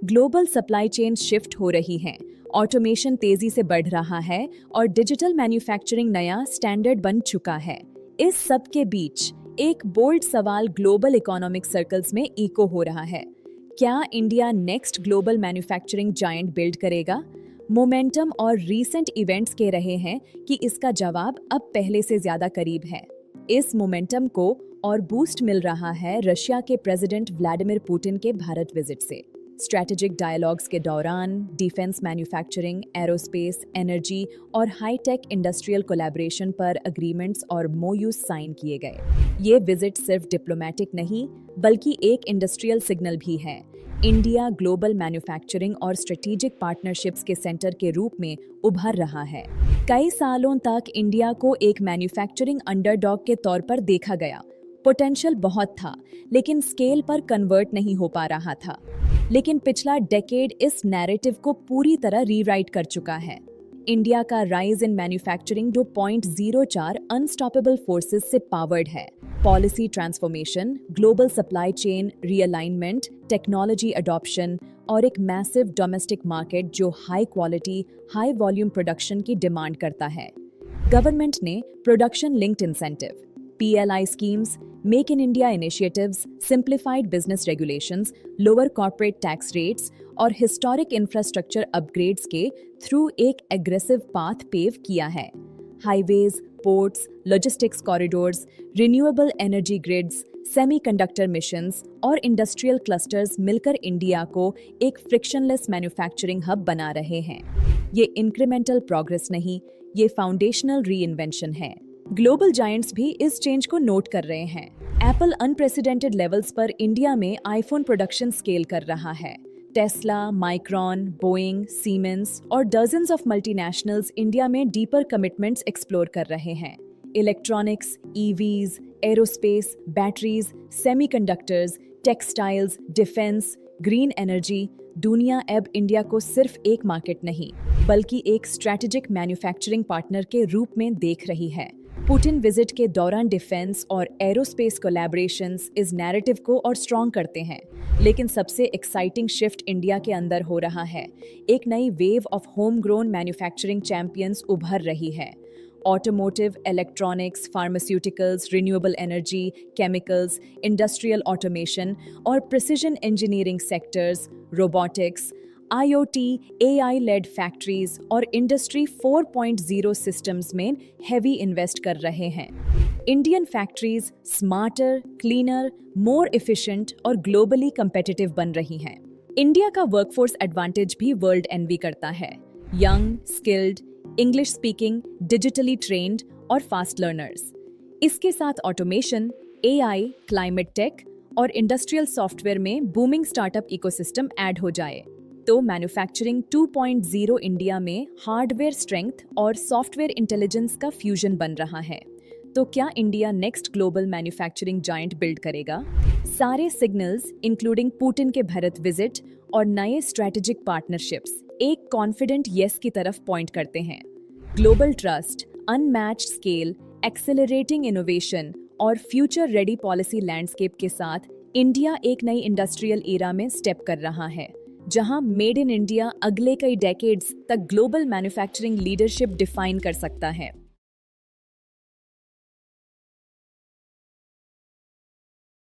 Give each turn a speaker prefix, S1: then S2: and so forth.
S1: Global supply chain shift हो रही हैं, ऑटोमेशन तेजी से बढ़ रहा है और डिजिटल मैन्युफैक्चरिंग नया स्टैंडर्ड बन चुका है। इस सब के बीच एक बोल्ड सवाल ग्लोबल इकोनॉमिक सर्कल्स में इको हो रहा है। क्या India next global manufacturing giant build करेगा? मोमेंटम और रीसेंट इवेंट्स कह रहे हैं कि इसका जवाब अब पहले से ज्यादा करीब है। इस मोमेंटम को और बूस्ट मिल रहा है रशिया के प्रेसिडेंट व्लादिमीर पुतिन के भारत विजिट से। स्ट्रैटेजिक डायलॉग्स के दौरान डिफेंस मैन्युफैक्चरिंग, एरोस्पेस, एनर्जी और हाई-टेक इंडस्ट्रियल कोलैबोरेशन पर अग्रीमेंट्स और मोयूज साइन किए गए। ये विजिट सिर्फ डिप्लोमेटिक नहीं, बल्कि एक इंडस्ट्रियल सिग्नल भी है। इंडिया ग्लोबल मैन्युफैक्चरिंग और स्ट्रेटेजिक पार्टनरशिप्स के सेंटर के रूप में उभर रहा है। कई सालों तक इंडिया को एक मैन्युफैक्चरिंग अंडरडॉग के तौर पर देखा गया। पोटेंशियल बहुत था, लेकिन स्केल पर कन्वर्ट नहीं हो पा रहा था। लेकिन पिछला डेकेड इस नैरेटिव को पूरी तरह रीराइट कर चुका है। इंडिया का rise in manufacturing 2.04 unstoppable forces से पावर्ड है। Policy transformation, global supply chain realignment, technology adoption और एक मैसिव डोमेस्टिक मार्केट जो high quality, high volume production की डिमांड करता है। गवर्नमेंट ने production linked incentive, PLI schemes, make in India initiatives, simplified business regulations, lower corporate tax rates और historic infrastructure upgrades के through एक एग्रेसिव पाथ पेव किया है। Highways, ports, logistics corridors, renewable energy grids, semiconductor missions और industrial clusters मिलकर India को एक frictionless manufacturing hub बना रहे हैं। ये इंक्रीमेंटल प्रोग्रेस नहीं, ये फाउंडेशनल रीइन्वेंशन है। ग्लोबल जायंट्स भी इस चेंज को नोट कर रहे हैं। एप्पल अनप्रेसिडेंटेड लेवल्स पर इंडिया में आईफोन प्रोडक्शन स्केल कर रहा है। टेस्ला, माइक्रॉन, बोइंग, सीमेंस और डजन्स ऑफ मल्टीनेशनल्स इंडिया में डीपर कमिटमेंट्स एक्सप्लोर कर रहे हैं। Electronics, EVs, aerospace, batteries, semiconductors, textiles, defence, green energy, दुनिया अब इंडिया को सिर्फ एक मार्केट नहीं, बल्कि एक स्ट्रैटेजिक मैन्युफैक्चरिंग पार्टनर के रूप में देख रही है। पुतिन विजिट के दौरान डिफेंस और एरोस्पेस कोलैबोरेशंस इस नैरेटिव को और स्ट्रॉन्ग करते हैं। लेकिन सबसे एक्साइटिंग शिफ्ट इंडिया के अंदर हो रहा है। एक नई wave of home grown manufacturing champions उभर रही है। Automotive, electronics, pharmaceuticals, renewable energy, chemicals, industrial automation और precision engineering sectors, robotics, IoT, AI led factories और इंडस्ट्री 4.0 सिस्टम्स में हेवी इन्वेस्ट कर रहे हैं। Indian factories smarter, cleaner, more efficient और ग्लोबली कंपेटिटिव बन रही हैं। इंडिया का वर्कफोर्स एडवांटेज भी वर्ल्ड एनवी करता है। Young, skilled, English speaking, digitally trained और फास्ट लर्नर्स। इसके साथ ऑटोमेशन, AI, क्लाइमेट टेक और इंडस्ट्रियल सॉफ्टवेयर में बूमिंग स्टार्टअप इकोसिस्टम ऐड हो जाए तो मैन्युफैक्चरिंग 2.0 इंडिया में हार्डवेयर स्ट्रेंथ और सॉफ्टवेयर इंटेलिजेंस का फ्यूजन बन रहा है। तो क्या India next global manufacturing giant build करेगा? सारे सिग्नल्स इंक्लूडिंग पुतिन के भारत विजिट और नए स्ट्रैटेजिक पार्टनरशिप्स एक कॉन्फिडेंट येस की तरफ पॉइंट करते हैं। Global trust, unmatched scale, accelerating innovation और फ्यूचर रेडी पॉलिसी लैंडस्केप के साथ इंडिया एक नई इंडस्ट्रियल एरा में स्टेप कर रहा है, जहां मेड इन इंडिया अगले कई डेकेड्स तक ग्लोबल मैन्युफैक्चरिंग लीडरशिप डिफाइन कर सकता है।